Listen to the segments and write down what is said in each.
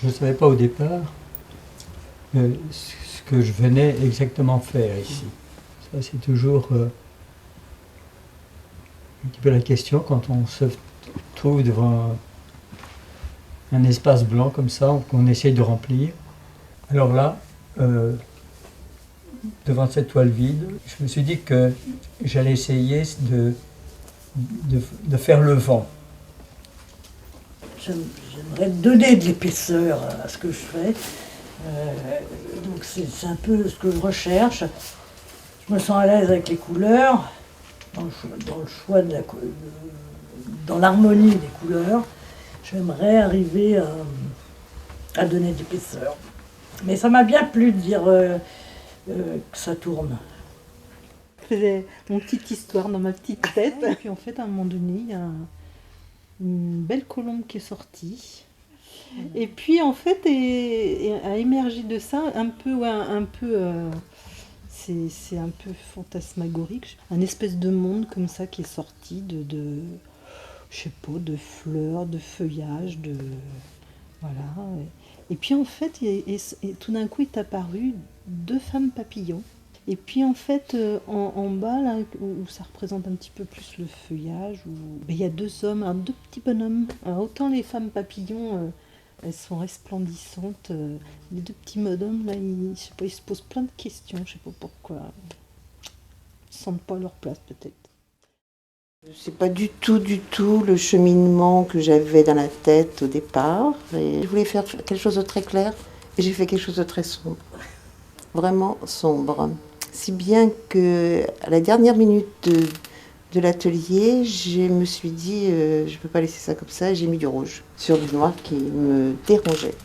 Je ne savais pas au départ ce que je venais exactement faire ici. Ça, c'est toujours un petit peu la question quand on se trouve devant un espace blanc comme ça, qu'on essaye de remplir. Alors là, devant cette toile vide, je me suis dit que j'allais essayer de faire le vent. J'aimerais donner de l'épaisseur à ce que je fais. Donc c'est un peu ce que je recherche. Je me sens à l'aise avec les couleurs, dans le choix dans l'harmonie des couleurs. J'aimerais arriver à donner de l'épaisseur. Mais ça m'a bien plu de dire que ça tourne. Je faisais mon petite histoire dans ma petite tête. Et puis en fait, à un moment donné, il y a une belle colombe qui est sortie. Et puis en fait, a émergé de ça c'est un peu fantasmagorique, un espèce de monde comme ça qui est sorti je sais pas, de fleurs, de feuillage, voilà. Et puis en fait, et tout d'un coup est apparu deux femmes papillons. Et puis en fait, en bas, là, où ça représente un petit peu plus le feuillage, il y a deux hommes, deux petits bonhommes. Alors, autant les femmes papillons, elles sont resplendissantes. Les deux petits bonhommes, là, je sais pas, ils se posent plein de questions, je sais pas pourquoi. Ils se sentent pas à leur place peut-être. C'est pas du tout le cheminement que j'avais dans la tête au départ. Et je voulais faire quelque chose de très clair et j'ai fait quelque chose de très sombre. Vraiment sombre. Si bien que à la dernière minute de l'atelier, je me suis dit je peux pas laisser ça comme ça, j'ai mis du rouge sur du noir qui me dérangeait.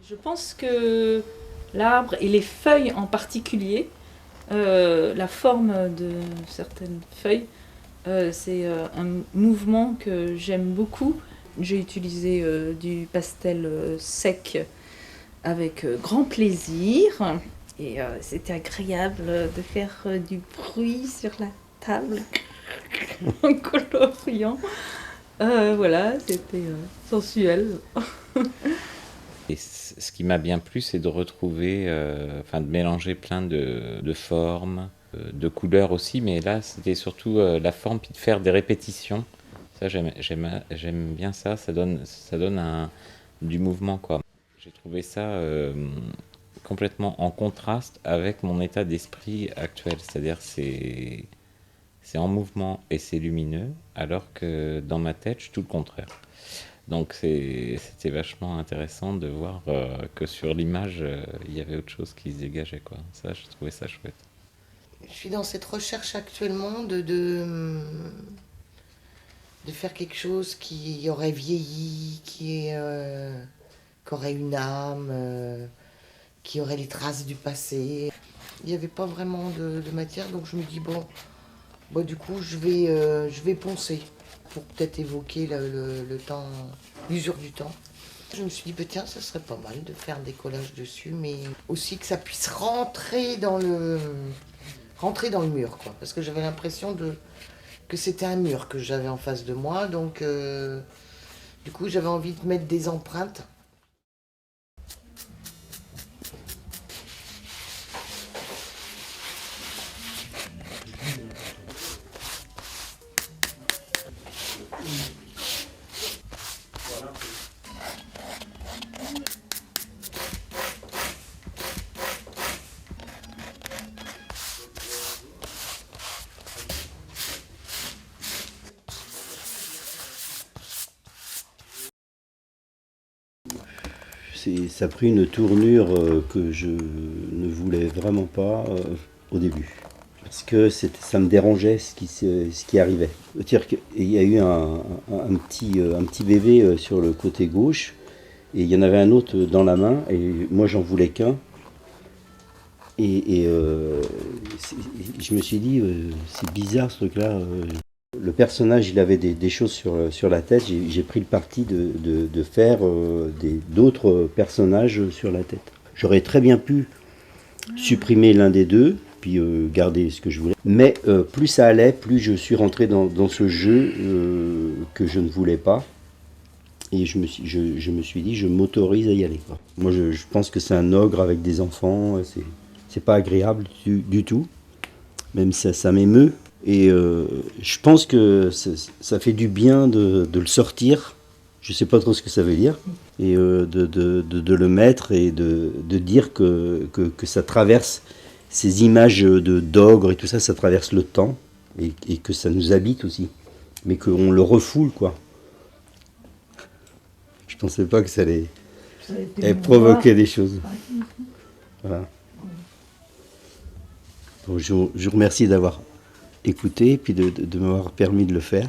Je pense que l'arbre et les feuilles en particulier, la forme de certaines feuilles, c'est un mouvement que j'aime beaucoup. J'ai utilisé du pastel sec avec grand plaisir et c'était agréable de faire du bruit sur la table en coloriant. Voilà, c'était sensuel. Et ce qui m'a bien plu, c'est de retrouver, de mélanger plein de formes, de couleurs aussi, mais là, c'était surtout la forme, puis de faire des répétitions. Ça, j'aime bien ça, ça donne du mouvement, quoi. J'ai trouvé ça complètement en contraste avec mon état d'esprit actuel, c'est-à-dire c'est en mouvement et c'est lumineux, alors que dans ma tête, je suis tout le contraire. Donc c'était vachement intéressant de voir que sur l'image, il y avait autre chose qui se dégageait, quoi. Ça, je trouvais ça chouette. Je suis dans cette recherche actuellement de faire quelque chose qui aurait vieilli, qui aurait une âme, qui aurait les traces du passé. Il n'y avait pas vraiment de matière, donc je me dis, bon, du coup, je vais poncer pour peut-être évoquer le temps, l'usure du temps. Je me suis dit, tiens, ça serait pas mal de faire des collages dessus, mais aussi que ça puisse rentrer dans le mur, quoi. Parce que j'avais l'impression que c'était un mur que j'avais en face de moi, donc du coup, j'avais envie de mettre des empreintes. Ça a pris une tournure que je ne voulais vraiment pas au début. Parce que ça me dérangeait ce qui arrivait. C'est-à-dire qu'il y a eu un petit bébé sur le côté gauche, et il y en avait un autre dans la main, et moi j'en voulais qu'un. Et je me suis dit, c'est bizarre ce truc-là. Le personnage, il avait des choses sur la tête. J'ai pris le parti de faire d'autres personnages sur la tête. J'aurais très bien pu supprimer l'un des deux, puis garder ce que je voulais. Mais plus ça allait, plus je suis rentré dans ce jeu que je ne voulais pas. Et je me suis dit, je m'autorise à y aller, quoi. Moi, je pense que c'est un ogre avec des enfants. C'est pas agréable du tout. Même ça m'émeut. Et je pense que ça fait du bien de le sortir. Je ne sais pas trop ce que ça veut dire. Et de le mettre et de dire que ça traverse ces images d'ogres et tout ça, ça traverse le temps. Et que ça nous habite aussi. Mais qu'on le refoule, quoi. Je ne pensais pas que ça allait provoquer des choses. Voilà. Donc, je vous remercie d'avoir écouté et puis de m'avoir permis de le faire.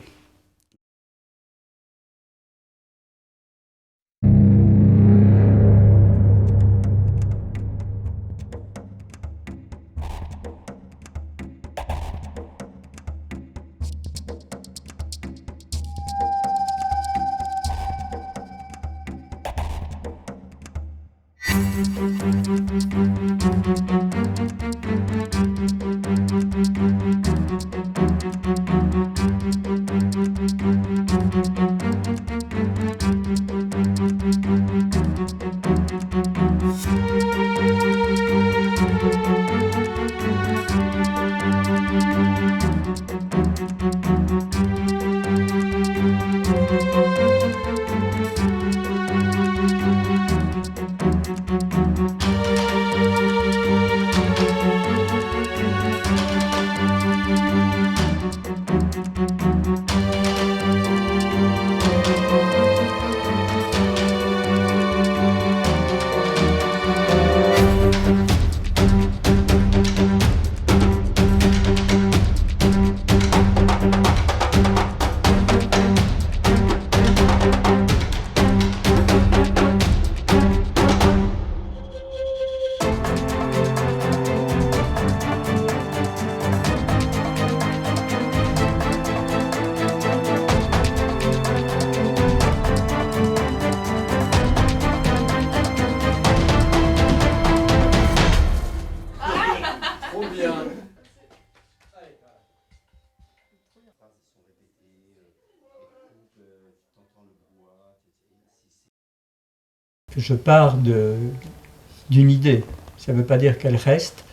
Je pars d'une idée, ça ne veut pas dire qu'elle reste.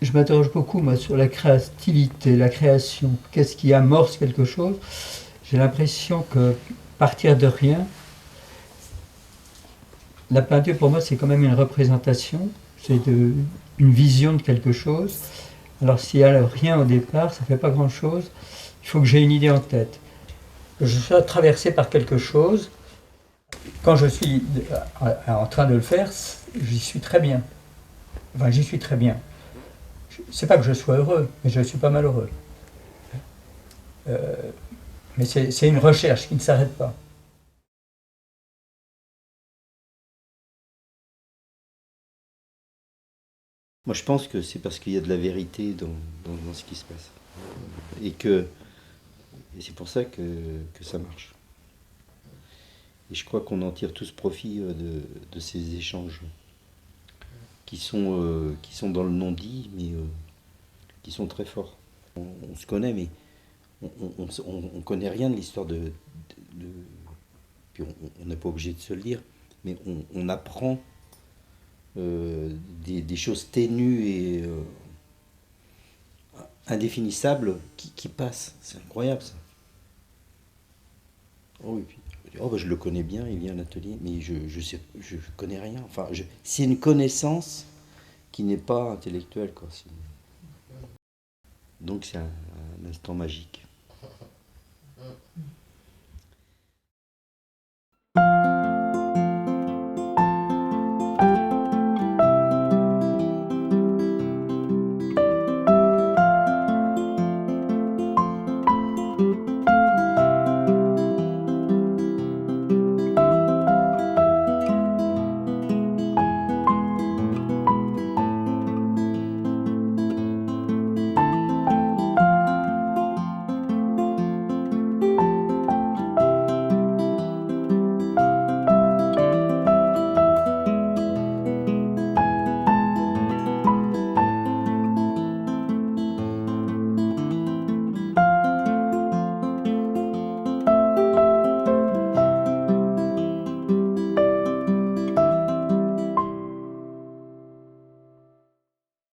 Je m'interroge beaucoup moi, sur la créativité, la création. Qu'est-ce qui amorce quelque chose? J'ai l'impression que partir de rien, la peinture pour moi c'est quand même une représentation, c'est une vision de quelque chose. Alors s'il n'y a rien au départ, ça ne fait pas grand-chose, il faut que j'ai une idée en tête. Que je sois traversé par quelque chose. Quand je suis en train de le faire, j'y suis très bien. Enfin, j'y suis très bien. C'est pas que je sois heureux, mais je suis pas malheureux. Mais c'est une recherche qui ne s'arrête pas. Moi, je pense que c'est parce qu'il y a de la vérité dans ce qui se passe. Et c'est pour ça que ça marche. Et je crois qu'on en tire tous profit de ces échanges qui sont dans le non-dit, mais qui sont très forts. On se connaît, mais on connaît rien de l'histoire puis on n'est pas obligé de se le dire, mais on apprend des choses ténues et indéfinissables qui passent. C'est incroyable ça. Oh, et puis, oh, bah, je le connais bien, il vient à l'atelier, mais je connais rien. Enfin, c'est une connaissance qui n'est pas intellectuelle, quoi. Donc c'est un instant magique.